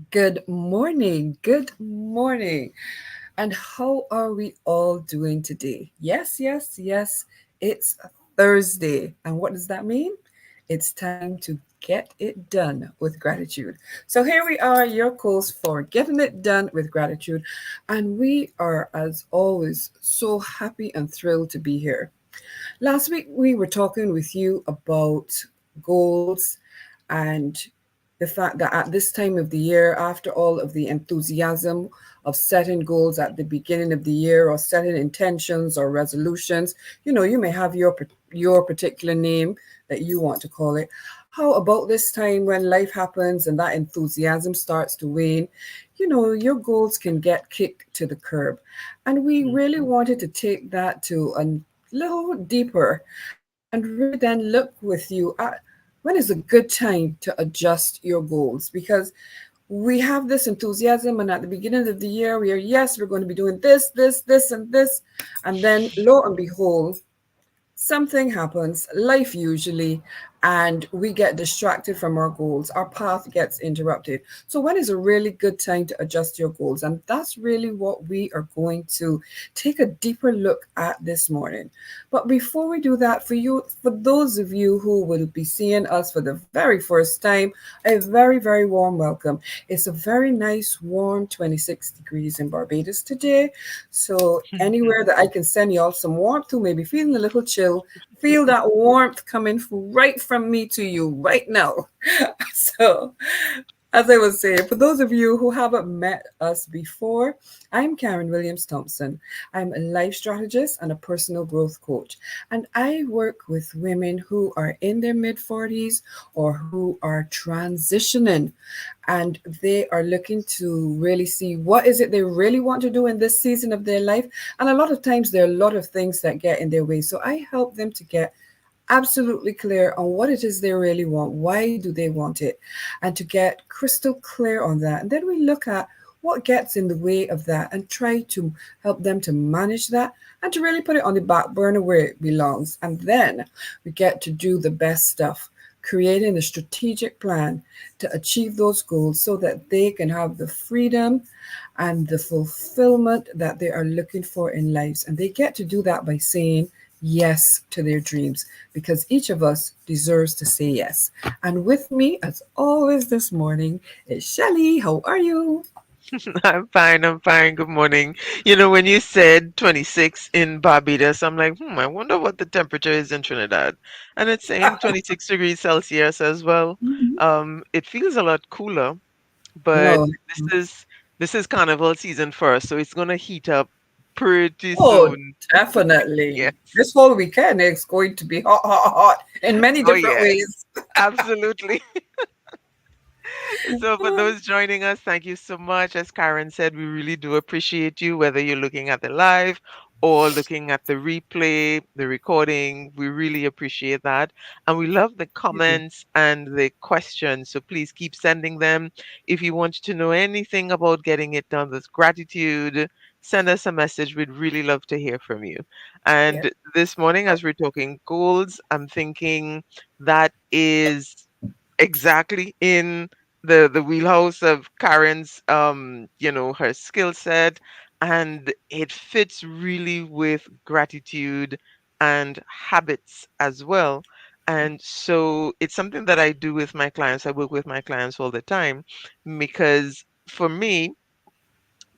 Good morning. Good morning. And how are we all doing today? Yes, yes, yes. It's Thursday. And what does that mean? It's time to get it done with gratitude. So here we are, your calls for getting it done with gratitude. And we are, as always, so happy and thrilled to be here. Last week, we were talking with you about goals and the fact that at this time of the year, after all of the enthusiasm of setting goals at the beginning of the year or setting intentions or resolutions, you may have your particular name that you want to call it. How about this time when life happens and that enthusiasm starts to wane? Your goals can get kicked to the curb. And we really Mhm. wanted to take that to a little deeper and really then look with you at when is a good time to adjust your goals, because we have this enthusiasm and at the beginning of the year we are, yes, we're going to be doing this and this, and then lo and behold, something happens, life usually, and we get distracted from our goals. Our path gets interrupted. So, when is a really good time to adjust your goals? And that's really what we are going to take a deeper look at this morning. But before we do that, for those of you who will be seeing us for the very first time, a very, very warm welcome. It's a very nice, warm 26 degrees in Barbados today. So anywhere that I can send y'all some warmth to, maybe feeling a little chill, feel that warmth coming right from me to you right now. So as I was saying, for those of you who haven't met us before, I'm Karen Williams Thompson. I'm a life strategist and a personal growth coach. And I work with women who are in their mid 40s or who are transitioning, and they are looking to really see what is it they really want to do in this season of their life. And a lot of times there are a lot of things that get in their way. So I help them to get absolutely clear on what it is they really want, why do they want it, and to get crystal clear on that. And then we look at what gets in the way of that and try to help them to manage that and to really put it on the back burner where it belongs. And then we get to do the best stuff, creating a strategic plan to achieve those goals so that they can have the freedom and the fulfillment that they are looking for in lives. And they get to do that by saying yes to their dreams, because each of us deserves to say yes. And with me, as always, this morning is Shelly. How are you? I'm fine. I'm fine. Good morning. When you said 26 in Barbados, I'm like, I wonder what the temperature is in Trinidad. And it's saying 26 degrees Celsius as well. It feels a lot cooler, but No. this is carnival season first, so it's gonna heat up pretty Oh, soon. definitely. Yes. This whole weekend is going to be hot, hot, hot in many Oh, different yes. ways. Absolutely. So, for those joining us, thank you so much. As Karen said, we really do appreciate you, whether you're looking at the live or looking at the replay, the recording. We really appreciate that. And we love the comments and the questions. So, please keep sending them. If you want to know anything about getting it done with gratitude, send us a message. We'd really love to hear from you. Yes. And this morning, as we're talking goals, I'm thinking that is exactly in the wheelhouse of Karen's her skill set, and it fits really with gratitude and habits as well. And so it's something that I do with my clients. I work with my clients all the time because for me,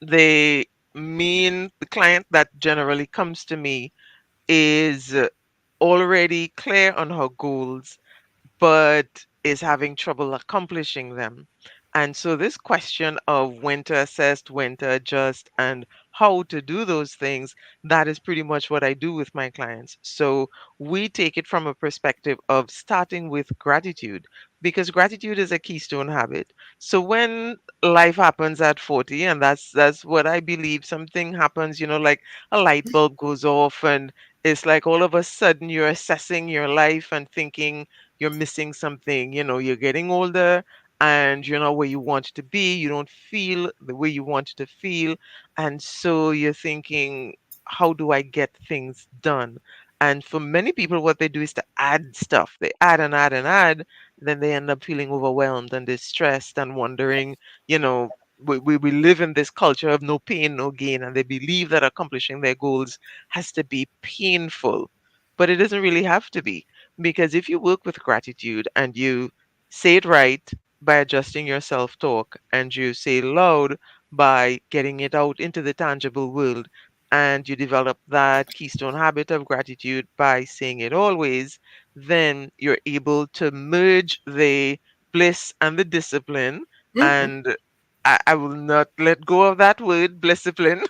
the client that generally comes to me is already clear on her goals but is having trouble accomplishing them. And so, this question of when to assess, when to adjust, and how to do those things, that is pretty much what I do with my clients. So, we take it from a perspective of starting with gratitude because gratitude is a keystone habit. So, when life happens at 40, and that's what I believe, something happens, like a light bulb goes off, and it's like all of a sudden you're assessing your life and thinking, you're missing something. You're getting older and you're not where you want to be. You don't feel the way you want to feel. And so you're thinking, how do I get things done? And for many people, what they do is to add stuff. They add and add and add. then they end up feeling overwhelmed and distressed and wondering, you know, we live in this culture of no pain, no gain, and they believe that accomplishing their goals has to be painful. But it doesn't really have to be, because if you work with gratitude and you say it right by adjusting your self talk, and you say it loud by getting it out into the tangible world, and you develop that keystone habit of gratitude by saying it always, then you're able to merge the bliss and the discipline. And I will not let go of that word, discipline.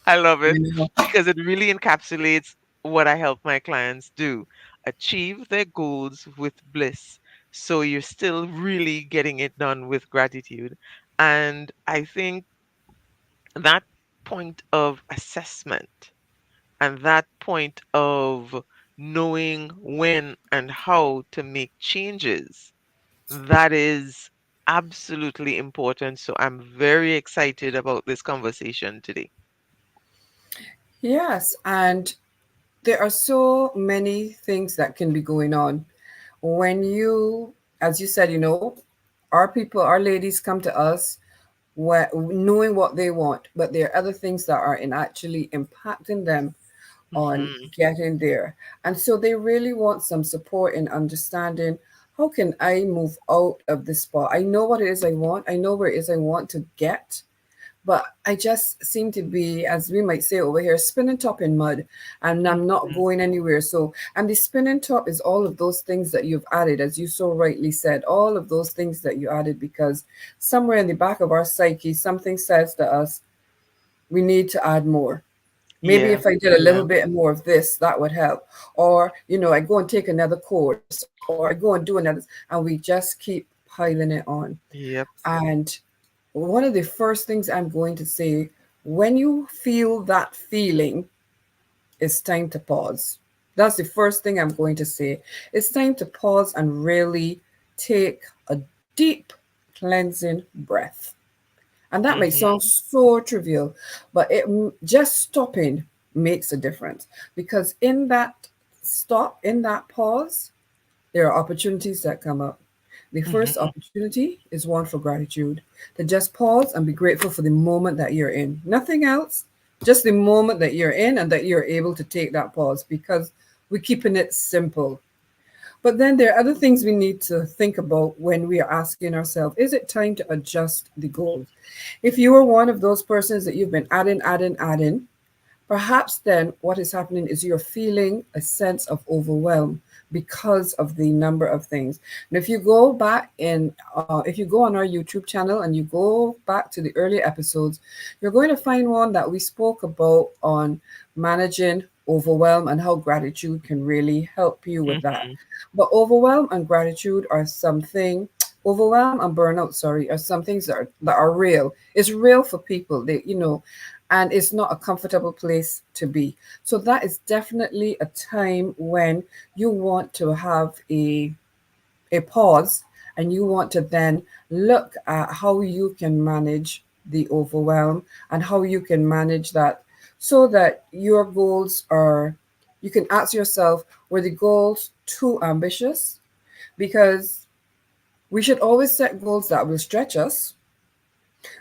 I love it You know, because it really encapsulates what I help my clients do: achieve their goals with bliss. So you're still really getting it done with gratitude. And I think that point of assessment and that point of knowing when and how to make changes, that is absolutely important. So I'm very excited about this conversation today. yes, and there are so many things that can be going on when you, as you said, our people, our ladies come to us knowing what they want, but there are other things that are in actually impacting them on Hmm. getting there. And so they really want some support in understanding, how can I move out of this spot? I know what it is I want, I know where it is I want to get, but I just seem to be, as we might say over here, spinning top in mud, and I'm not Hmm. going anywhere. So, and the spinning top is all of those things that you've added, as you so rightly said, all of those things that you added, because somewhere in the back of our psyche, something says to us, we need to add more. Maybe Yeah, if I did a yeah, little bit more of this, that would help. Or, I go and take another course, or I go and do another, and we just keep piling it on. yep. And one of the first things I'm going to say, when you feel that feeling, it's time to pause. That's the first thing I'm going to say. It's time to pause and really take a deep cleansing breath. And that may sound Hmm. so trivial, but just stopping makes a difference, because in that stop, in that pause, there are opportunities that come up. The first Hmm. opportunity is one for gratitude, to just pause and be grateful for the moment that you're in. Nothing else, just the moment that you're in, and that you're able to take that pause, because we're keeping it simple. But then there are other things we need to think about when we are asking ourselves, is it time to adjust the goals? If you are one of those persons that you've been adding, perhaps then what is happening is you're feeling a sense of overwhelm because of the number of things. And if you go back if you go on our YouTube channel and you go back to the earlier episodes, you're going to find one that we spoke about on managing overwhelm and how gratitude can really help you with that. Hmm. But overwhelm and burnout, sorry, are some things that are real. It's real for people. And it's not a comfortable place to be. So that is definitely a time when you want to have a pause, and you want to then look at how you can manage the overwhelm and how you can manage that, so that your goals are, you can ask yourself, were the goals too ambitious? Because we should always set goals that will stretch us.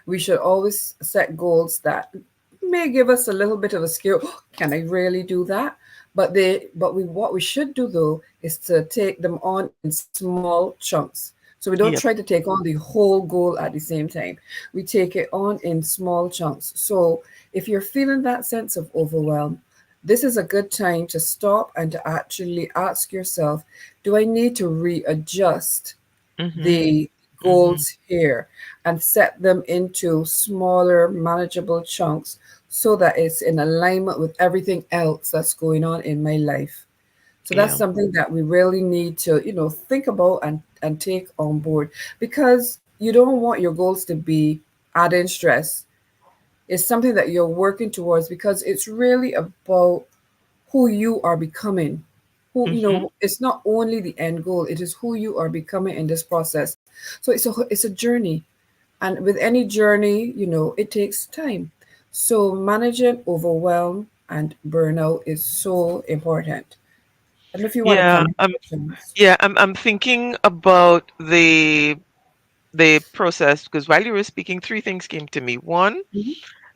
We should always set goals that may give us a little bit of a scare. Can I really do that? But what we should do though is to take them on in small chunks. So we don't Yep. try to take on the whole goal at the same time. We take it on in small chunks. So if you're feeling that sense of overwhelm, this is a good time to stop and to actually ask yourself, do I need to readjust Hmm. the Hmm. goals here and set them into smaller, manageable chunks, so that it's in alignment with everything else that's going on in my life. So that's Yeah. something that we really need to, think about and take on board, because you don't want your goals to be adding stress. It's something that you're working towards, because it's really about who you are becoming. Hmm. It's not only the end goal, it is who you are becoming in this process. So it's a journey. And with any journey, it takes time. So managing overwhelm and burnout is so important. I don't know if you want to Yeah, comment questions. I'm thinking about the process because while you were speaking, three things came to me. One, Mhm.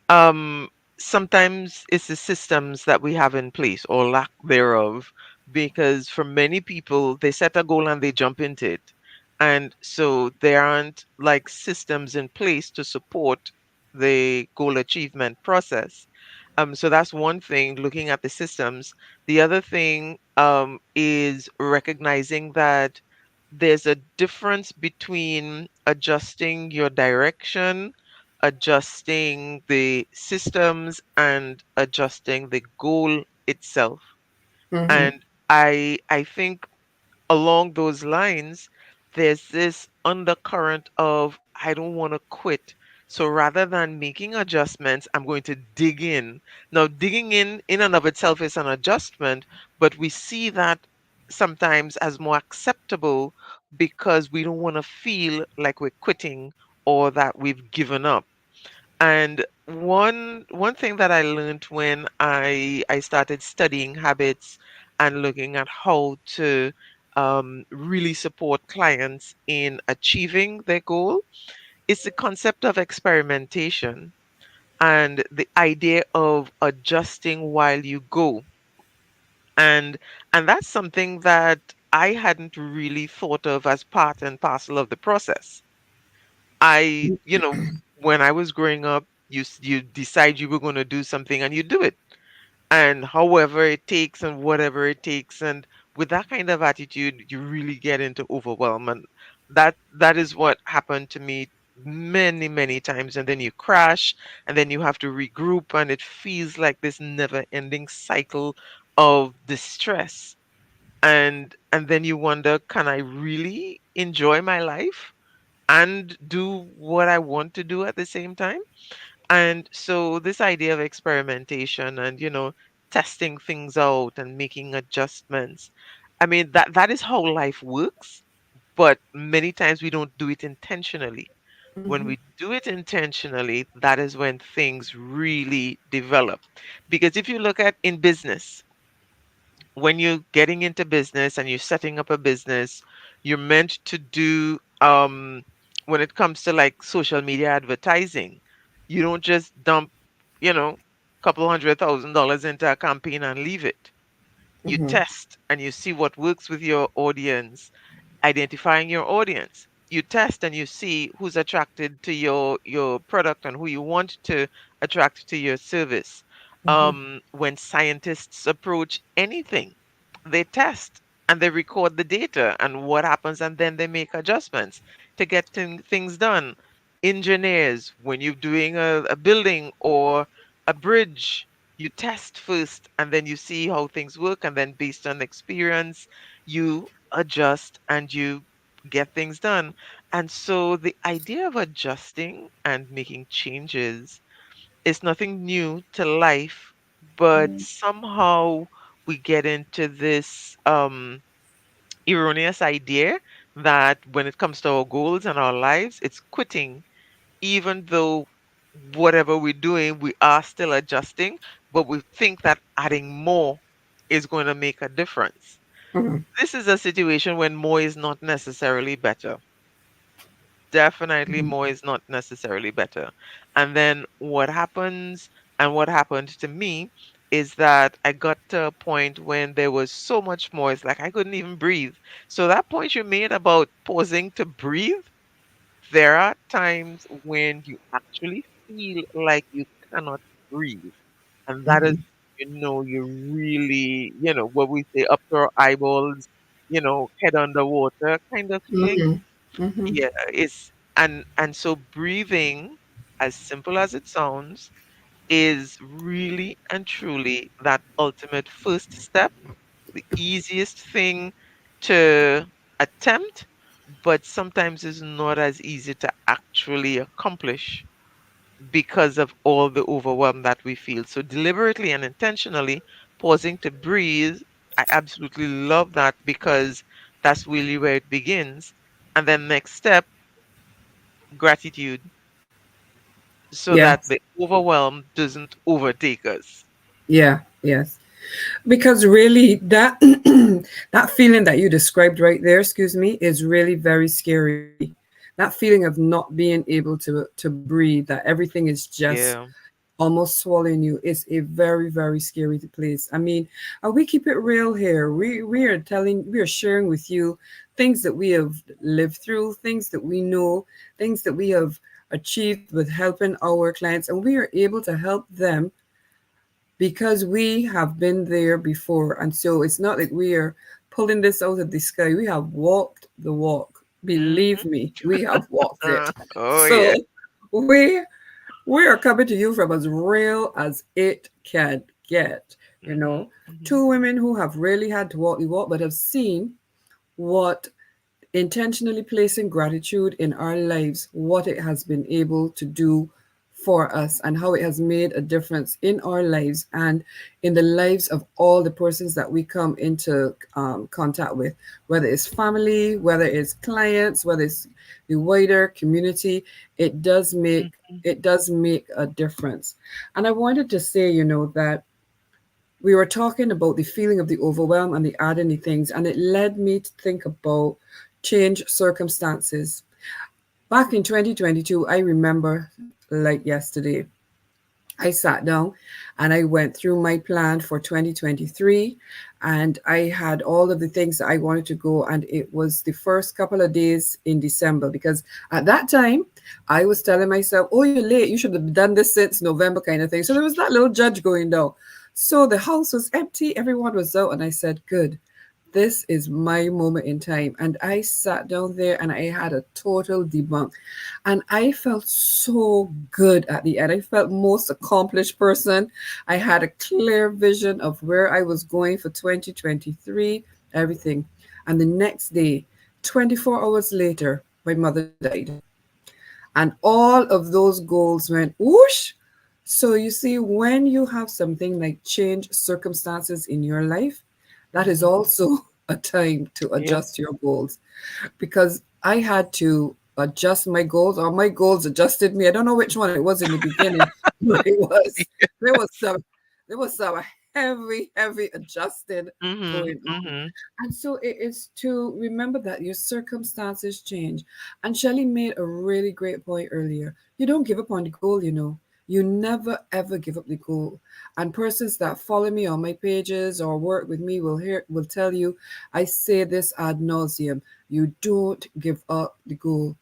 um, sometimes it's the systems that we have in place or lack thereof, because for many people, they set a goal and they jump into it. And so there aren't like systems in place to support the goal achievement process. So that's one thing, looking at the systems. The other thing is recognizing that there's a difference between adjusting your direction, adjusting the systems, and adjusting the goal itself. Mhm. And I think along those lines, there's this undercurrent of I don't want to quit. So rather than making adjustments, I'm going to dig in. Now, digging in and of itself is an adjustment, but we see that sometimes as more acceptable because we don't want to feel like we're quitting or that we've given up. And one thing that I learned when I started studying habits and looking at how to really support clients in achieving their goal is the concept of experimentation and the idea of adjusting while you go. And and that's something that I hadn't really thought of as part and parcel of the process. When I was growing up, you decide you were going to do something and you do it. And however it takes and whatever it takes, and with that kind of attitude, you really get into overwhelm. And that is what happened to me many, many times. And then you crash and then you have to regroup, and it feels like this never-ending cycle of distress. And then you wonder, can I really enjoy my life and do what I want to do at the same time? And so this idea of experimentation and, testing things out and making adjustments, I mean, that is how life works, but many times we don't do it intentionally. When Mhm. we do it intentionally, that is when things really develop. Because if you look at in business, when you're getting into business and you're setting up a business, you're meant to do when it comes to like social media advertising, you don't just dump, couple $100,000 into a campaign and leave it. You Mhm. test and you see what works with your audience, identifying your audience. You test and you see who's attracted to your product and who you want to attract to your service. Mhm. When scientists approach anything, they test and they record the data and what happens, and then they make adjustments to get things done. Engineers, when you're doing a building or a bridge, you test first and then you see how things work, and then based on experience, you adjust and you get things done. And so the idea of adjusting and making changes is nothing new to life, but somehow we get into this erroneous idea that when it comes to our goals and our lives, it's quitting, even though whatever we're doing, we are still adjusting, but we think that adding more is going to make a difference. Mhm. This is a situation when more is not necessarily better. Definitely Mhm. more is not necessarily better. And then what happens, and what happened to me, is that I got to a point when there was so much more. It's like I couldn't even breathe. So that point you made about pausing to breathe, there are times when you actually feel like you cannot breathe. And that is, Mhm. you really, what we say, up to our eyeballs, head underwater kind of feeling. Mhm. Mhm. Yeah, it's and so breathing, as simple as it sounds, is really and truly that ultimate first step, the easiest thing to attempt, but sometimes is not as easy to actually accomplish because of all the overwhelm that we feel. So deliberately and intentionally pausing to breathe, I absolutely love that because that's really where it begins. And then next step, gratitude, so that Yes. the overwhelm doesn't overtake us. Yeah. Yes. Because really that that feeling that you described right there, excuse me, is really very scary. That feeling of not being able to breathe, that everything is just Yeah. almost swallowing you, is a very, very scary place. I mean, we keep it real here. We are sharing with you things that we have lived through, things that we know, things that we have achieved with helping our clients, and we are able to help them because we have been there before. And so it's not like we are pulling this out of the sky. We have walked the walk. Believe Hmm. me, we have walked it. Oh yeah. So we we are coming to you from as real as it can get. You Hmm. know, Hmm. two women who have really had to walk the walk, but have seen what intentionally placing gratitude in our lives, what it has been able to do for us, and how it has made a difference in our lives and in the lives of all the persons that we come into contact with, whether it's family, whether it's clients, whether it's the wider community. It does make Hmm. it does make a difference. And I wanted to say, that we were talking about the feeling of the overwhelm and the adding the things, and it led me to think about change circumstances. Back in 2022, I remember like yesterday, I sat down and I went through my plan for 2023, and I had all of the things that I wanted to go. And it was the first couple of days in December, because at that time I was telling myself, oh, you're late. You should have done this since November, kind of thing. So there was that little judge going down. So the house was empty, everyone was out, and I said, good, this is my moment in time. And I sat down there and I had a total debunk. And I felt so good at the end. I felt most accomplished person. I had a clear vision of where I was going for 2023, everything. And the next day, 24 hours later, my mother died. And all of those goals went whoosh. So you see, when you have something like change circumstances in your life, that is Hmm. also a time to Yep. adjust your goals, because I had to adjust my goals, or my goals adjusted me. I don't know which one it was in the beginning, but there was some there was some heavy, heavy adjusting Hmm. going on. Hmm. And so it is to remember that your circumstances change. And Shelley made a really great point earlier. You don't give up on the goal, you know. You never ever give up the goal. And persons that follow me on my pages or work with me will tell you I say this ad nauseum. You don't give up the goal.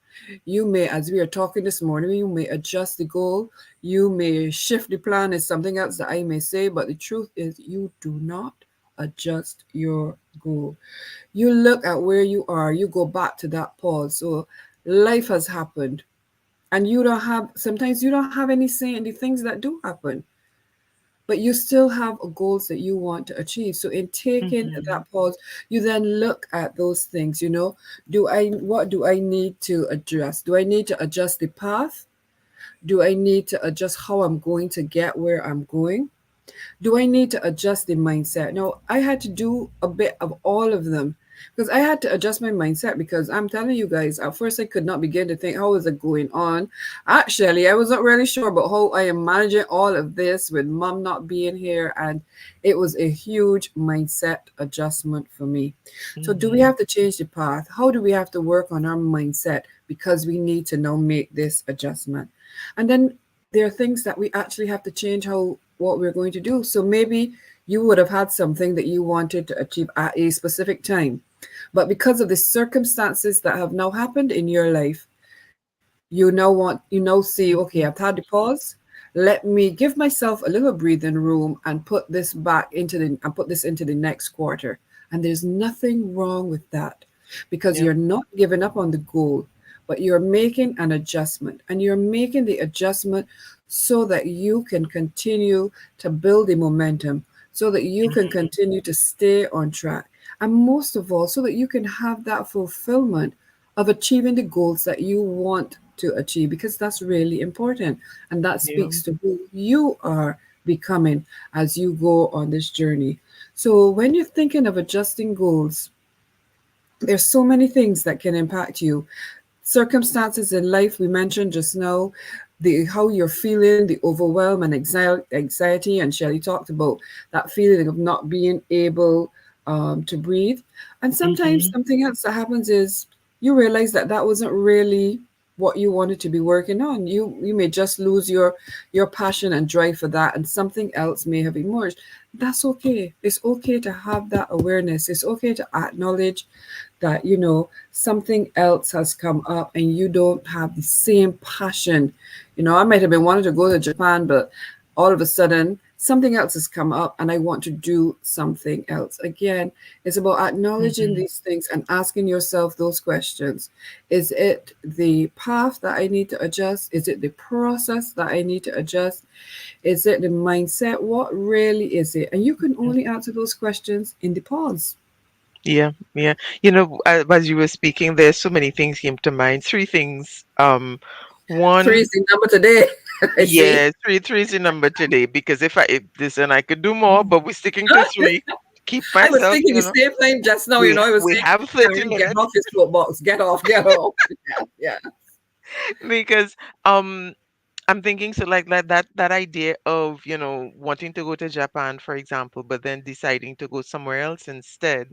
You may, as we are talking this morning, you may adjust the goal. You may shift the plan, is something else that I may say, but the truth is you do not adjust your goal. You look at where you are, you go back to that pause. So life has happened, and sometimes you don't have any say in the things that do happen, but you still have goals that you want to achieve. So in taking Hmm. that pause, you then look at those things, what do I need to adjust? Do I need to adjust the path? Do I need to adjust how I'm going to get where I'm going? Do I need to adjust the mindset? No, I had to do a bit of all of them, because I had to adjust my mindset. Because I'm telling you guys, at first I could not begin to think, how is it going on? Actually, I was not really sure about how I am managing all of this with mom not being here. And it was a huge mindset adjustment for me. So, do we Hmm. have to change the path? How do we have to work on our mindset? Because we need to now make this adjustment. And then there are things that we actually have to change how what we're going to do. So maybe you would have had something that you wanted to achieve at a specific time, but because of the circumstances that have now happened in your life, you now see, okay, I've Hmm. had the pause. Let me give myself a little breathing room and put this into the next quarter. And there's nothing wrong with that, because Yep. you're not giving up on the goal, but you're making an adjustment, and you're making the adjustment so that you can continue to build the momentum, so that you can Hmm. continue to stay on track, and most of all, so that you can have that fulfillment of achieving the goals that you want to achieve, because that's really important. And that Yeah. speaks to who you are becoming as you go on this journey. So, when you're thinking of adjusting goals, there's so many things that can impact you. Circumstances in life we mentioned just now, the how you're feeling, the overwhelm and anxiety, and Shelley talked about that feeling of not being able to breathe. And sometimes Mm-hmm. something else that happens is you realize that that wasn't really what you wanted to be working on. You may just lose your passion and drive for that, and something else may have emerged. That's okay. It's okay to have that awareness. It's okay to acknowledge that something else has come up and you don't have the same passion. I might have been wanting to go to Japan, but all of a sudden something else has come up and I want to do something else. Again, it's about acknowledging Mm-hmm. these things and asking yourself those questions. Is it the path that I need to adjust? Is it the process that I need to adjust? Is it the mindset? What really is it? And you can only answer those questions in the pause. Yeah, yeah. As you were speaking, there's so many things came to mind. Three things. Three One, is the number today. I see. yeah, three is the number today because if listen, I could do more, but we're sticking to three. Keep I was myself, thinking the same thing just now. we I was we saying, have 30 Karen, get off minutes his soapbox. Get off. Get off. Yeah. because um I'm thinking so like that idea of, wanting to go to Japan, for example, but then deciding to go somewhere else instead.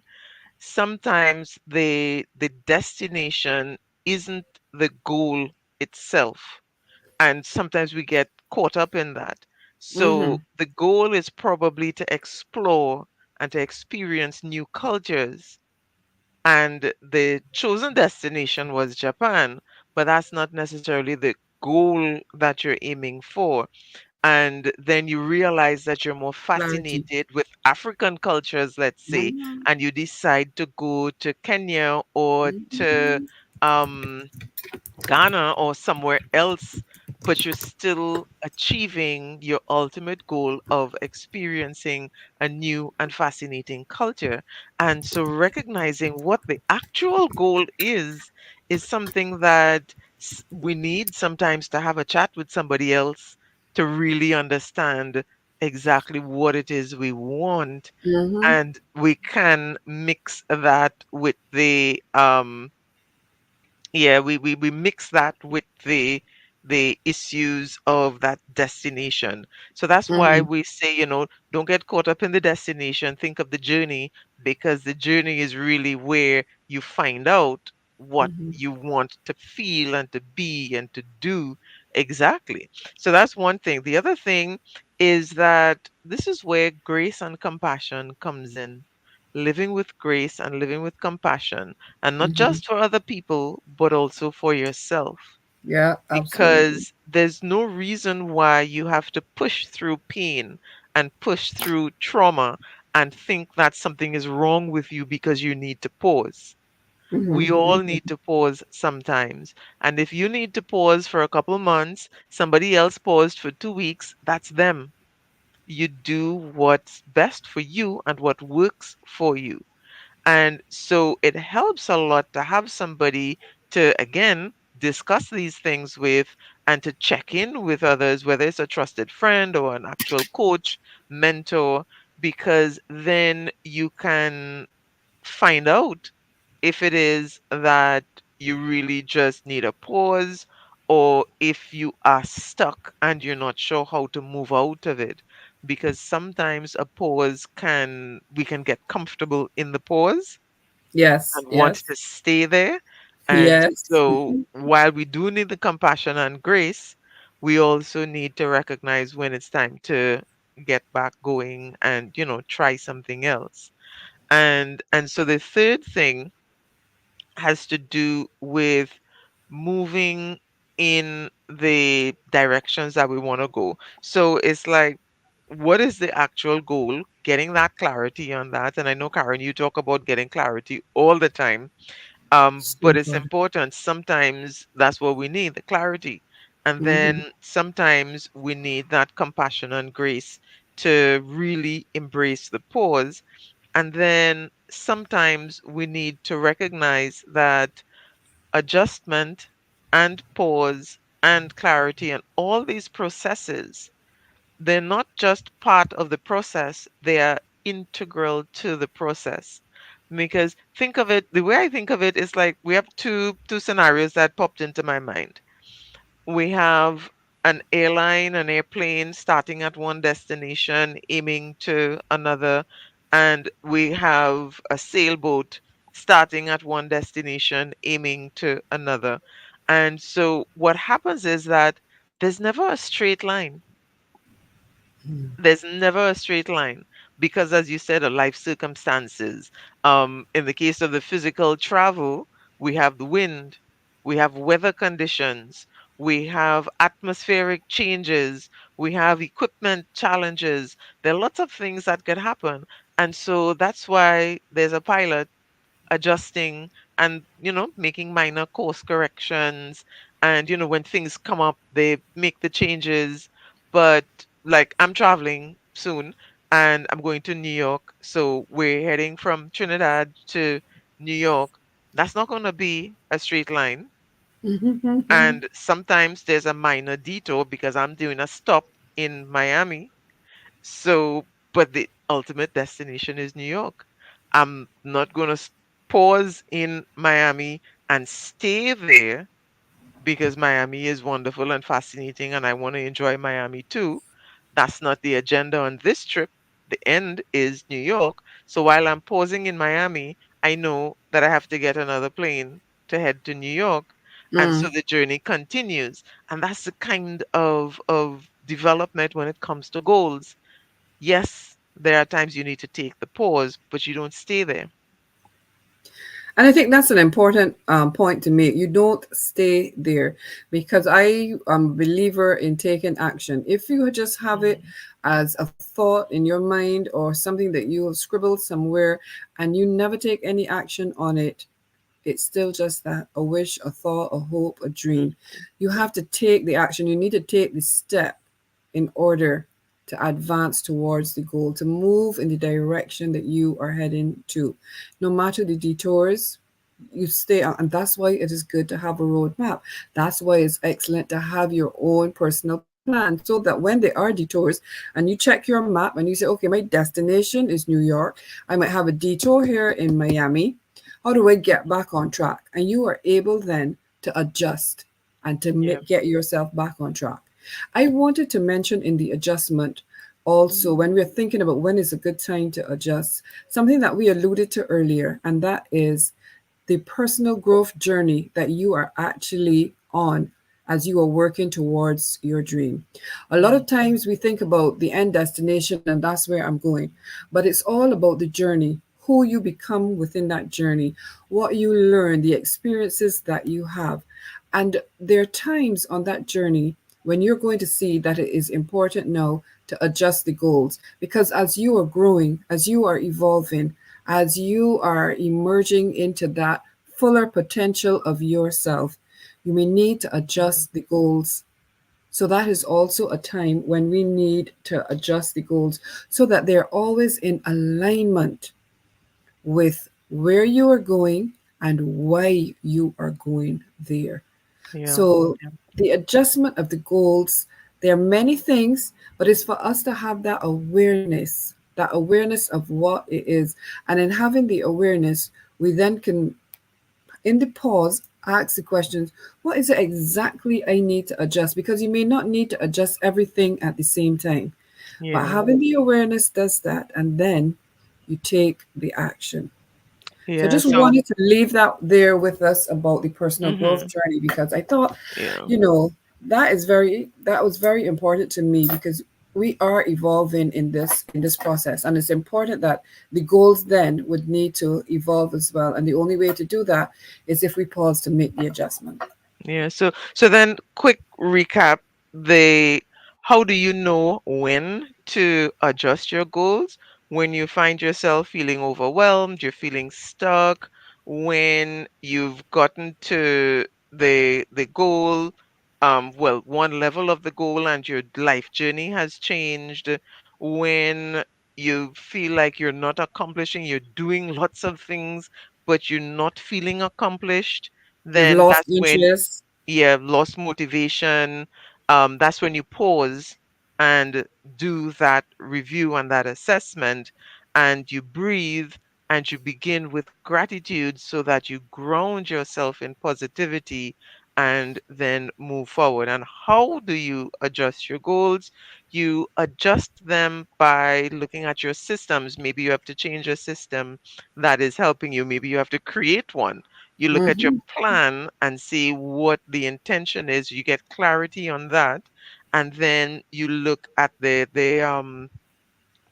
Sometimes the destination isn't the goal itself, and sometimes we get caught up in that. Mm-hmm. So the goal is probably to explore and to experience new cultures, and the chosen destination was Japan, but that's not necessarily the goal that you're aiming for. And then you realize that you're more Clarity. fascinated with African cultures, let's say, Mm-hmm. and you decide to go to Kenya or to Mm-hmm. um, Ghana or somewhere else, but you're still achieving your ultimate goal of experiencing a new and fascinating culture. And so recognizing what the actual goal is something that we need sometimes to have a chat with somebody else to really understand exactly what it is we want. Mm-hmm. And we can mix that with we mix that with the issues of that destination. So that's why Mm-hmm. we say, don't get caught up in the destination, think of the journey, because the journey is really where you find out what Mm-hmm. you want to feel and to be and to do exactly. So that's one thing. The other thing is that this is where grace and compassion comes in. Living with grace and living with compassion, and not Mm-hmm. just for other people, but also for yourself. Yeah, absolutely. Because there's no reason why you have to push through pain and push through trauma and think that something is wrong with you because you need to pause. We all Mm-hmm. need to pause sometimes. And if you need to pause for a couple months, somebody else paused for 2 weeks, that's them. You do what's best for you and what works for you. And so it helps a lot to have somebody to, again, discuss these things with and to check in with others, whether it's a trusted friend or an actual coach, mentor, because then you can find out if it is that you really just need a pause or if you are stuck and you're not sure how to move out of it, because sometimes a pause can we can get comfortable in the pause Yes, and want yes, to stay there. And yes. so while we do need the compassion and grace, we also need to recognize when it's time to get back going and try something else. And so the third thing has to do with moving in the directions that we want to go. So it's like, what is the actual goal? Getting that clarity on that. And I know, Karen, you talk about getting clarity all the time. But it's Super. important. Sometimes that's what we need, the clarity. And Mm-hmm. then sometimes we need that compassion and grace to really embrace the pause. And then sometimes we need to recognize that adjustment and pause and clarity and all these processes, they're not just part of the process, they are integral to the process. Because think of it, the way I think of it is like we have two scenarios that popped into my mind. We have an airline, an airplane starting at one destination, aiming to another, and we have a sailboat starting at one destination, aiming to another. And so what happens is that there's never a straight line. There's never a straight line because, as you said, of life circumstances. In the case of the physical travel, we have the wind, we have weather conditions, we have atmospheric changes, we have equipment challenges. There are lots of things that could happen. And so that's why there's a pilot adjusting and making minor course corrections, and when things come up they make the changes. But like, I'm traveling soon and I'm going to New York, so we're heading from Trinidad to New York. That's not going to be a straight line, and sometimes there's a minor detour because I'm doing a stop in Miami. So, but the ultimate destination is New York. I'm not going to pause in Miami and stay there because Miami is wonderful and fascinating and I want to enjoy Miami too. That's not the agenda on this trip. The end is New York. So while I'm pausing in Miami, I know that I have to get another plane to head to New York. And so Mm. the journey continues. And that's the kind of development when it comes to goals. Yes, there are times you need to take the pause, but you don't stay there. And I think that's an important point to make. You don't stay there because I am a believer in taking action. If you just have it Mm, as a thought in your mind or something that you have scribbled somewhere and you never take any action on it, it's still just that a wish, a thought, a hope, a mm, dream. You have to take the action. You need to take the step in order to advance towards the goal, to move in the direction that you are heading to. No matter the detours, you stay on. And that's why it is good to have a roadmap. That's why it's excellent to have your own personal plan so that when there are detours and you check your map and you say, okay, my destination is New York, I might have a detour here in Miami. How do I get back on track? And you are able then to adjust and to yeah. get yourself back on track. I wanted to mention in the adjustment also, Mm, when we're thinking about when is a good time to adjust, something that we alluded to earlier, and that is the personal growth journey that you are actually on as you are working towards your dream. A lot mm, of times we think about the end destination and that's where I'm going, but it's all about the journey, who you become within that journey, what you learn, the experiences that you have. And there are times on that journey when you're going to see that it is important now to adjust the goals because as you are growing, as you are evolving, as you are emerging into that fuller potential of yourself, you may need to mm, adjust the goals. So that is also a time when we need to adjust the goals so that they're always in alignment with where you are going and why you are going there. yeah. So Yeah. the adjustment of the goals, there are many things, but it's for us to have that awareness of what it is. And in having the awareness, we then can, in the pause, ask the questions, what is it exactly I need to adjust? Because you may not need to adjust everything at the same time. But Yeah. having the awareness does that, and then you take the action. So I Yeah. just So, wanted to leave that there with us about the personal growth hmm, journey because I thought, yeah. you know, that was very important to me because we are evolving in this process and it's important that the goals then would need to evolve as well. And the only way to do that is if we pause to make the adjustment. Yeah. So then quick recap. The How do you know when to adjust your goals? When you find yourself feeling overwhelmed, you're feeling stuck, when you've gotten to the goal, well, one level of the goal and your life journey has changed, when you feel like you're not accomplishing, you're doing lots of things, but you're not feeling accomplished, You've then lost that's when interest. you have lost motivation. That's when you pause and do that review and that assessment, and you breathe and you begin with gratitude so that you ground yourself in positivity and then move forward. And how do you adjust your goals? You adjust them by looking at your systems. Maybe you have to change a system that is helping you. Maybe you have to create one. You look at your Hmm. plan and see what the intention is. You get clarity on that. And then you look at the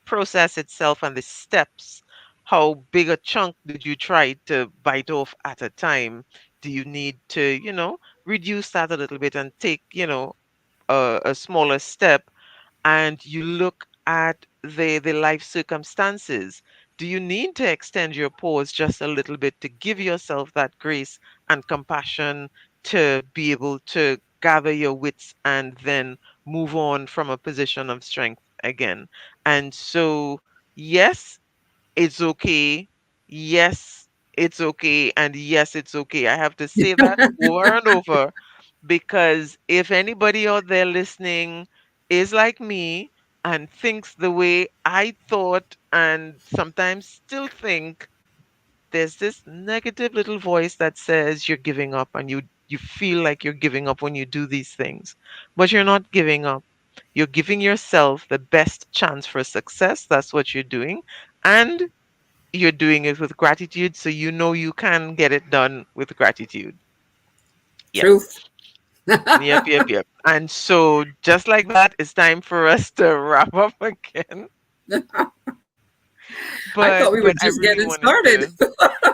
process itself and the steps. How big a chunk did you try to bite off at a time? Do you need to, reduce that a little bit and take, a smaller step? And you look at the life circumstances. Do you need to extend your pause just a little bit to give yourself that grace and compassion to be able to gather your wits and then move on from a position of strength again? And so, yes, it's okay. Yes, it's okay. And yes, it's okay. I have to say that over and over because if anybody out there listening is like me and thinks the way I thought and sometimes still think, there's this negative little voice that says you're giving up and you feel like you're giving up when you do these things. But you're not giving up. You're giving yourself the best chance for success. That's what you're doing. And you're doing it with gratitude, so you know you can get it done with gratitude. Yep. Truth. Yep, yep, yep. And so, just like that, it's time for us to wrap up again. I thought we were But I just really getting wanted started. to.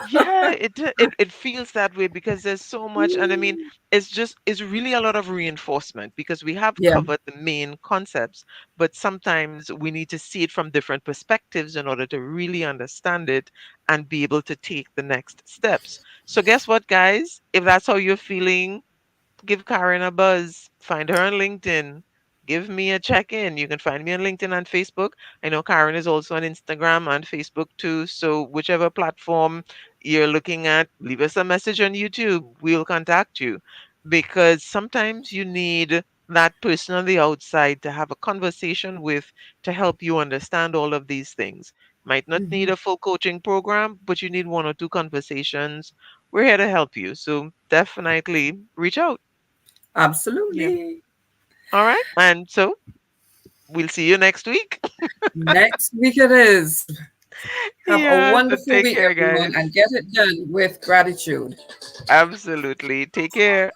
Yeah, it feels that way because there's so much, and I mean, it's really a lot of reinforcement because we have Yeah. covered the main concepts, but sometimes we need to see it from different perspectives in order to really understand it and be able to take the next steps. So guess what, guys? If that's how you're feeling, give Karen a buzz. Find her on LinkedIn. Give me a check in. You can find me on LinkedIn and Facebook. I know Karen is also on Instagram and Facebook too. So, whichever platform you're looking at, leave us a message on YouTube. We'll contact you because sometimes you need that person on the outside to have a conversation with to help you understand all of these things. Might not need Mhm. a full coaching program, but you need one or two conversations. We're here to help you. So definitely reach out. Yeah. Absolutely. All right. And so we'll see you next week. Next week it is. Have a Yeah. So wonderful take week, care, everyone, guys. and get it done with gratitude. Absolutely. Take care.